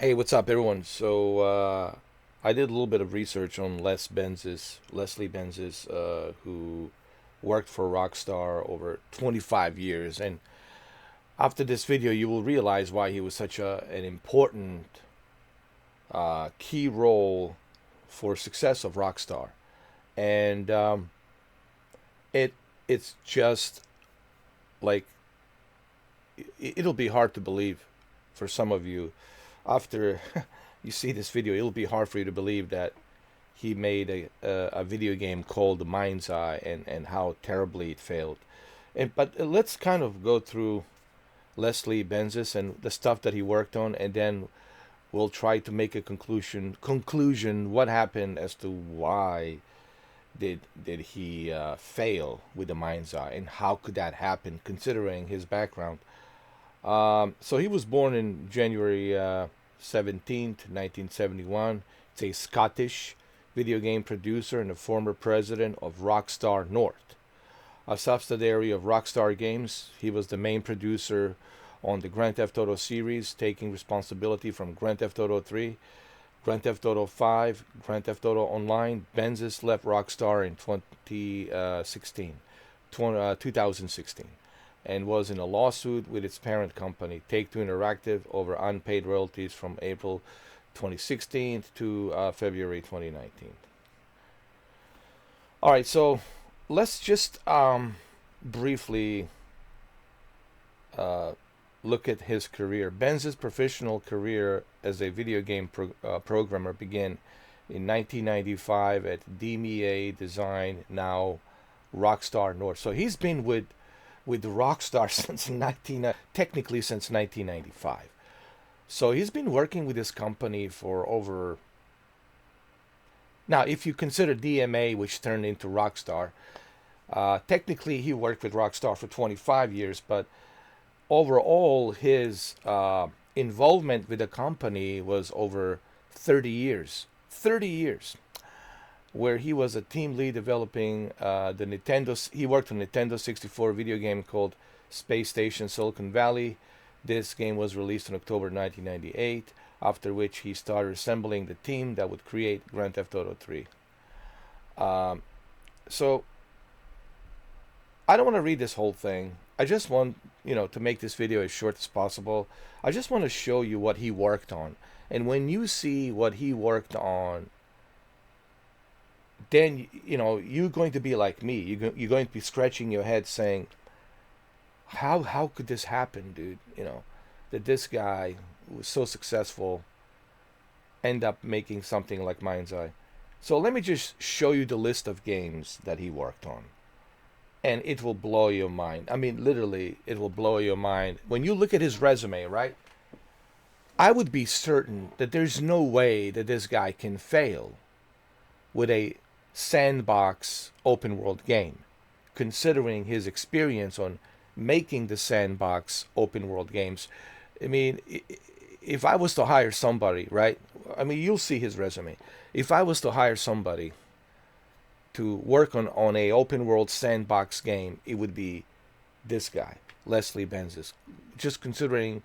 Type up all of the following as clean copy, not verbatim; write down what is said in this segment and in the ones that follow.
Hey, what's up, everyone? So I did a little bit of research on Leslie Benzies, who worked for Rockstar over 25 years. And after this video, you will realize why he was such an important key role for success of Rockstar. And it it's just like it'll be hard to believe for some of you after you see this video. It'll be hard for you to believe that he made a video game called MindsEye and how terribly it failed. But let's kind of go through Leslie Benzies and the stuff that he worked on, and then we'll try to make a conclusion what happened as to why did he fail with the MindsEye, and how could that happen considering his background. So he was born in January 17th, 1971. It's a Scottish video game producer and a former president of Rockstar North, a subsidiary of Rockstar Games. He was the main producer on the Grand Theft Auto series, taking responsibility from Grand Theft Auto 3, Grand Theft Auto 5, Grand Theft Auto Online. Benzies left Rockstar in 2016, and was in a lawsuit with its parent company, Take-Two Interactive, over unpaid royalties from April 2016 to February 2019. All right, so let's just briefly uh, look at his career. Benz's professional career as a video game programmer began in 1995 at DMEA Design, now Rockstar North. So he's been with Rockstar since technically since 1995. So he's been working with this company for over. Now, if you consider DMA, which turned into Rockstar, technically he worked with Rockstar for 25 years, but overall his involvement with the company was over 30 years. 30 years, where he was a team lead developing the Nintendo. He worked on Nintendo 64 video game called Space Station Silicon Valley. This game was released in October 1998, after which he started assembling the team that would create Grand Theft Auto 3. So I don't want to read this whole thing. I just want, to make this video as short as possible. I just want to show you what he worked on. And when you see what he worked on, then you're going to be like me. You're going to be scratching your head saying, how could this happen, dude? That this guy who was so successful end up making something like MindsEye. So let me just show you the list of games that he worked on, and it will blow your mind. I mean, literally, it will blow your mind when you look at his resume, right? I would be certain that there's no way that this guy can fail with a sandbox open world game, considering his experience on making the sandbox open world games. I mean, if I was to hire somebody, right? I mean, you'll see his resume. If I was to hire somebody to work on a open world sandbox game, it would be this guy, Leslie Benzies. Just considering,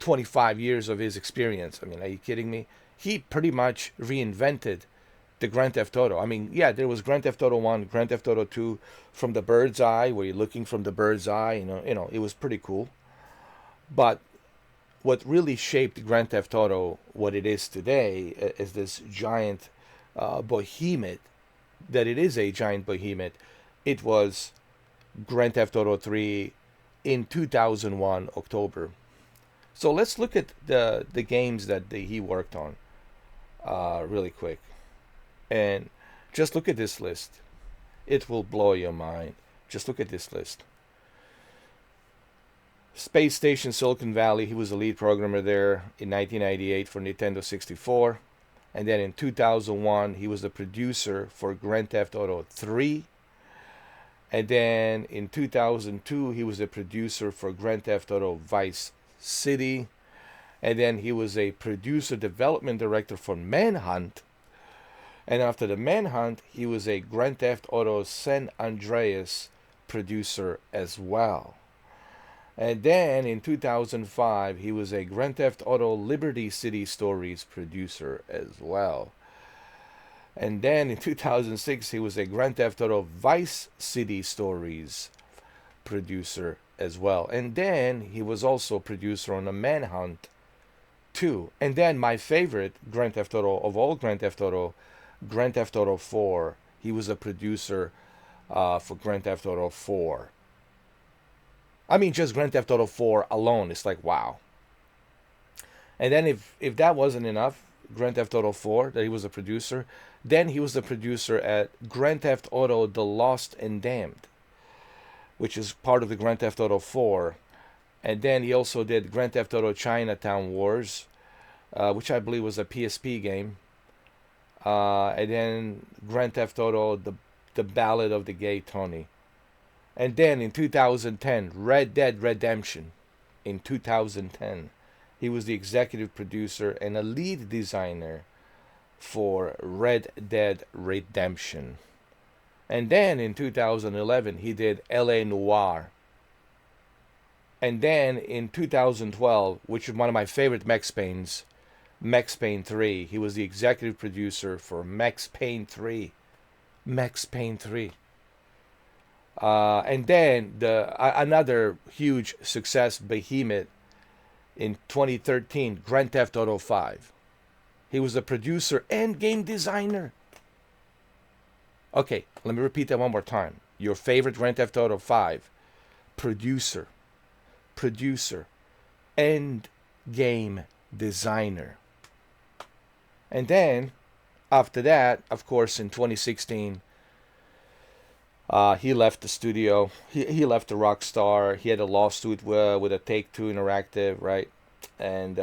25 years of his experience. I mean, are you kidding me? He pretty much reinvented the Grand Theft Auto. I mean, yeah, there was Grand Theft Auto 1, Grand Theft Auto 2 from the bird's eye, where you're looking from the bird's eye, it was pretty cool. But what really shaped Grand Theft Auto what it is today is this giant behemoth, that it is a giant behemoth. It was Grand Theft Auto 3 in 2001 October. So let's look at the games that he worked on really quick. And just look at this list. It will blow your mind. Just look at this list. Space Station Silicon Valley, he was the lead programmer there in 1998 for Nintendo 64. And then in 2001, he was the producer for Grand Theft Auto 3. And then in 2002, he was the producer for Grand Theft Auto Vice City. And then he was a producer development director for Manhunt. And after the Manhunt, he was a Grand Theft Auto San Andreas producer as well. And then in 2005, he was a Grand Theft Auto Liberty City Stories producer as well. And then in 2006, he was a Grand Theft Auto Vice City Stories producer as well. And then he was also a producer on a Manhunt 2. And then my favorite Grand Theft Auto of all Grand Theft Auto 4. He was a producer for Grand Theft Auto 4. I mean, just Grand Theft Auto 4 alone, it's like, wow. And then if that wasn't enough, Grand Theft Auto 4, that he was a producer, then he was the producer at Grand Theft Auto The Lost and Damned, which is part of the Grand Theft Auto 4. And then he also did Grand Theft Auto Chinatown Wars, which I believe was a PSP game. And then Grand Theft Auto the Ballad of the Gay Tony. And then in 2010, Red Dead Redemption. In 2010, he was the executive producer and a lead designer for Red Dead Redemption. And then in 2011, he did LA Noire. And then in 2012, which is one of my favorite Max Paynes, Max Payne 3, he was the executive producer for Max Payne 3. Max Payne 3. And then another huge success behemoth in 2013, Grand Theft Auto 5. He was a producer and game designer. Okay, let me repeat that one more time. Your favorite Grand Theft Auto 5, producer, and game designer. And then, after that, of course, in 2016, he left the studio. He left the Rockstar. He had a lawsuit with a Take-Two Interactive, right? And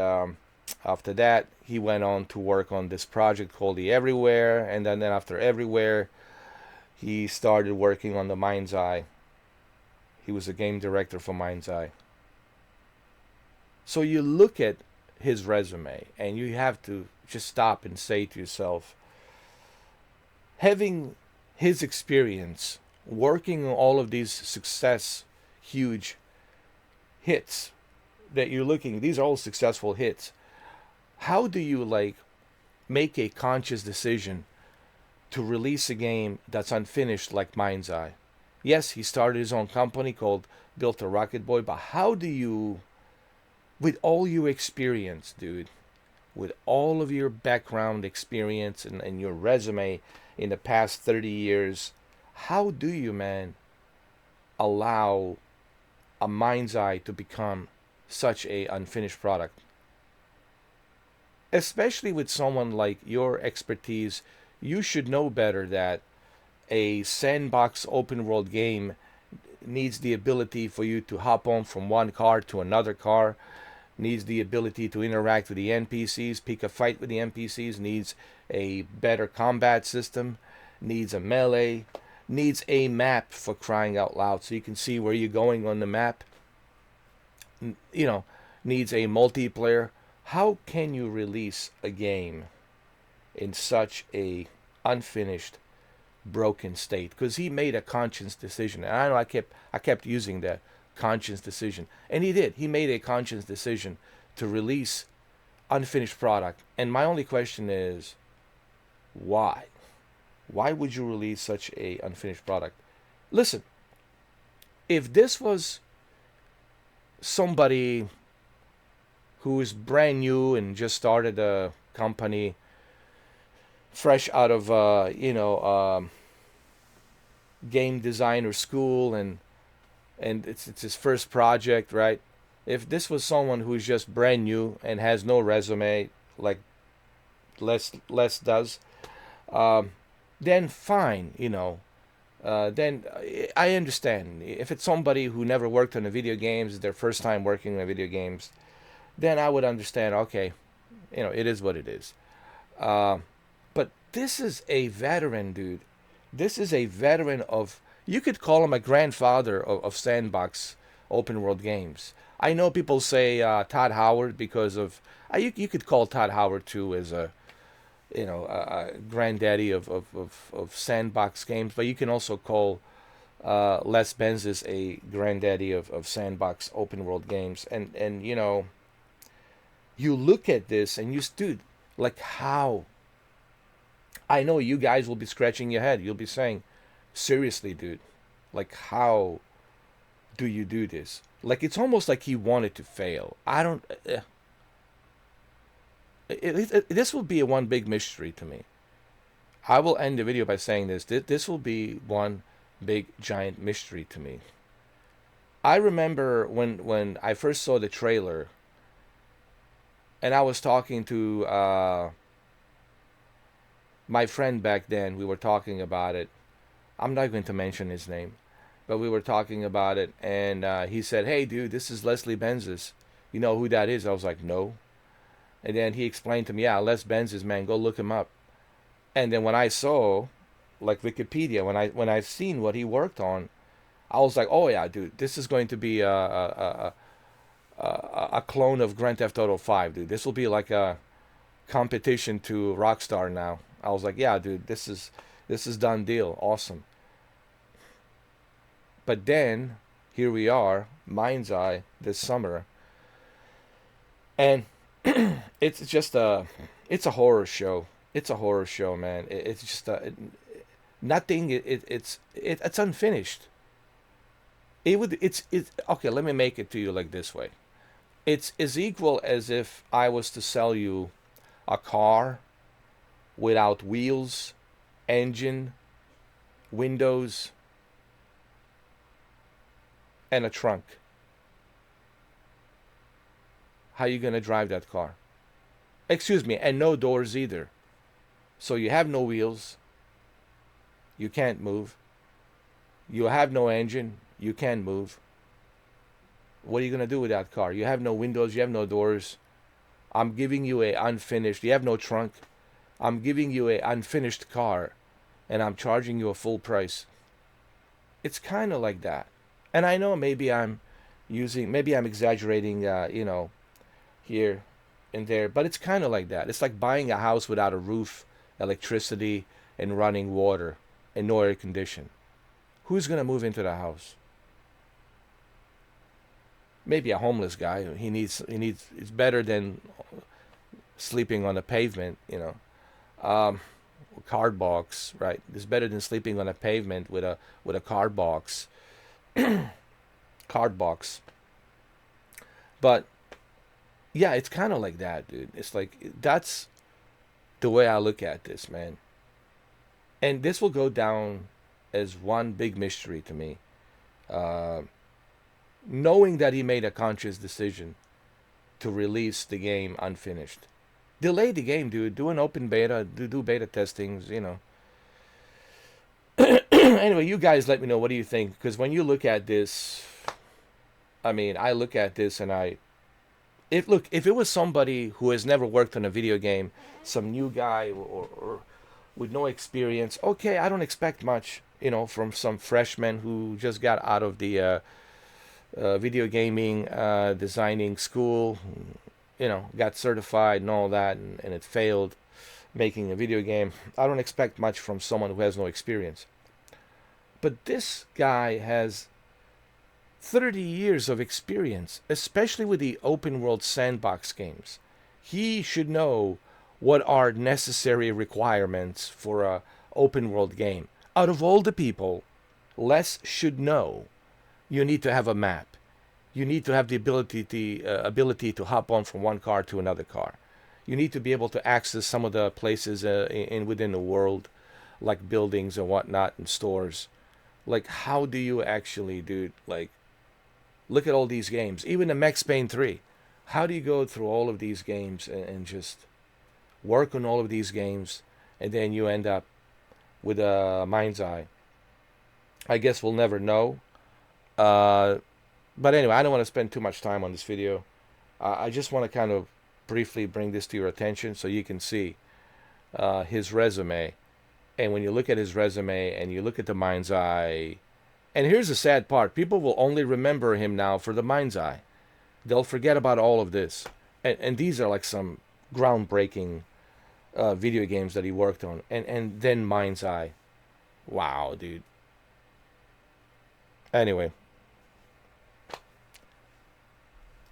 after that, he went on to work on this project called The Everywhere. And then after Everywhere, he started working on the MindsEye. He was a game director for MindsEye. So you look at his resume, and you have to just stop and say to yourself, having his experience working on all of these success, huge hits that you're looking, these are all successful hits. How do you make a conscious decision to release a game that's unfinished like MindsEye? Yes, he started his own company called Built a Rocket Boy, but how do you, with all your experience, dude, with all of your background experience and your resume in the past 30 years, how do you, man, allow a MindsEye to become such a unfinished product? Especially with someone like your expertise, you should know better that a sandbox open world game needs the ability for you to hop on from one car to another car, needs the ability to interact with the NPCs, pick a fight with the NPCs, needs a better combat system, needs a melee, needs a map, for crying out loud, so you can see where you're going on the map. Needs a multiplayer. How can you release a game in such a unfinished, broken state? Because he made a conscious decision, and I know I kept using that conscious decision, and he did. He made a conscious decision to release unfinished product, and my only question is, why? Why would you release such a unfinished product? Listen, if this was somebody who is brand new and just started a company, fresh out of game designer school, and it's his first project, right? If this was someone who's just brand new and has no resume like Les does, then fine, then I understand. If it's somebody who never worked on the video games, their first time working on video games, then I would understand, okay, it is what it is. But this is a veteran, dude. This is a veteran of, you could call him a grandfather of sandbox open world games. I know people say Todd Howard because of, you could call Todd Howard too as a granddaddy of sandbox games, but you can also call Les Benz is a granddaddy of sandbox open world games, and you know, you look at this and you dude, like how I know you guys will be scratching your head. You'll be saying, seriously, dude, like how do you do this? Like it's almost like he wanted to fail. I don't. This will be a one big mystery to me. I will end the video by saying this. This will be one big giant mystery to me. I remember when I first saw the trailer, and I was talking to my friend back then. We were talking about it. I'm not going to mention his name, but we were talking about it, and he said, "Hey, dude, this is Leslie Benzies. You know who that is?" I was like, "No." And then he explained to me, "Yeah, Les Benzies, man, go look him up." And then when I saw, like Wikipedia, when I seen what he worked on, I was like, "Oh yeah, dude, this is going to be a clone of Grand Theft Auto 5, dude. This will be like a competition to Rockstar now." I was like, "Yeah, dude, this is done deal. Awesome." But then here we are, MindsEye this summer, and it's just it's a horror show. It's a horror show, man. It's just nothing. It's unfinished. It's okay. Let me make it to you like this way. It's as equal as if I was to sell you a car without wheels, engine, windows, and a trunk. How you gonna drive that car? Excuse me, and no doors either. So you have no wheels, you can't move. You have no engine, you can't move. What are you gonna do with that car? You have no windows, you have no doors. I'm giving you a unfinished. You have no trunk. I'm giving you a unfinished car, and I'm charging you a full price. It's kind of like that. And I know maybe I'm exaggerating, here and there, but it's kind of like that. It's like buying a house without a roof, electricity, and running water, and no air condition. Who's gonna move into the house? Maybe a homeless guy. He needs. It's better than sleeping on the pavement. Card box, right? It's better than sleeping on a pavement with a card box. Card box. But yeah, it's kind of like that, dude. It's like that's the way I look at this, man. And this will go down as one big mystery to me. Uh, Knowing that he made a conscious decision to release the game unfinished. Delay the game, dude. Do an open beta. Do beta testings. Anyway, you guys let me know, what do you think? Because when you look at this, I mean, I look at this and if it was somebody who has never worked on a video game, some new guy or with no experience, okay, I don't expect much, from some freshman who just got out of the video gaming designing school, got certified and all that, and it failed making a video game. I don't expect much from someone who has no experience. But this guy has 30 years of experience, especially with the open world sandbox games. He should know what are necessary requirements for a open world game. Out of all the people, Les should know you need to have a map. You need to have the ability to hop on from one car to another car. You need to be able to access some of the places within the world, like buildings and whatnot and stores. Like, how do you actually, dude? Like, look at all these games, even the Max Payne 3. How do you go through all of these games and just work on all of these games, and then you end up with a Mind's Eye? I guess we'll never know. But anyway, I don't want to spend too much time on this video. I just want to kind of briefly bring this to your attention so you can see his resume. And when you look at his resume and you look at the Mind's Eye, and here's the sad part, people will only remember him now for the Mind's Eye. They'll forget about all of this. And these are like some groundbreaking video games that he worked on. And then Mind's Eye. Wow, dude. Anyway,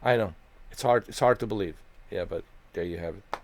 I know it's hard. It's hard to believe. Yeah, but there you have it.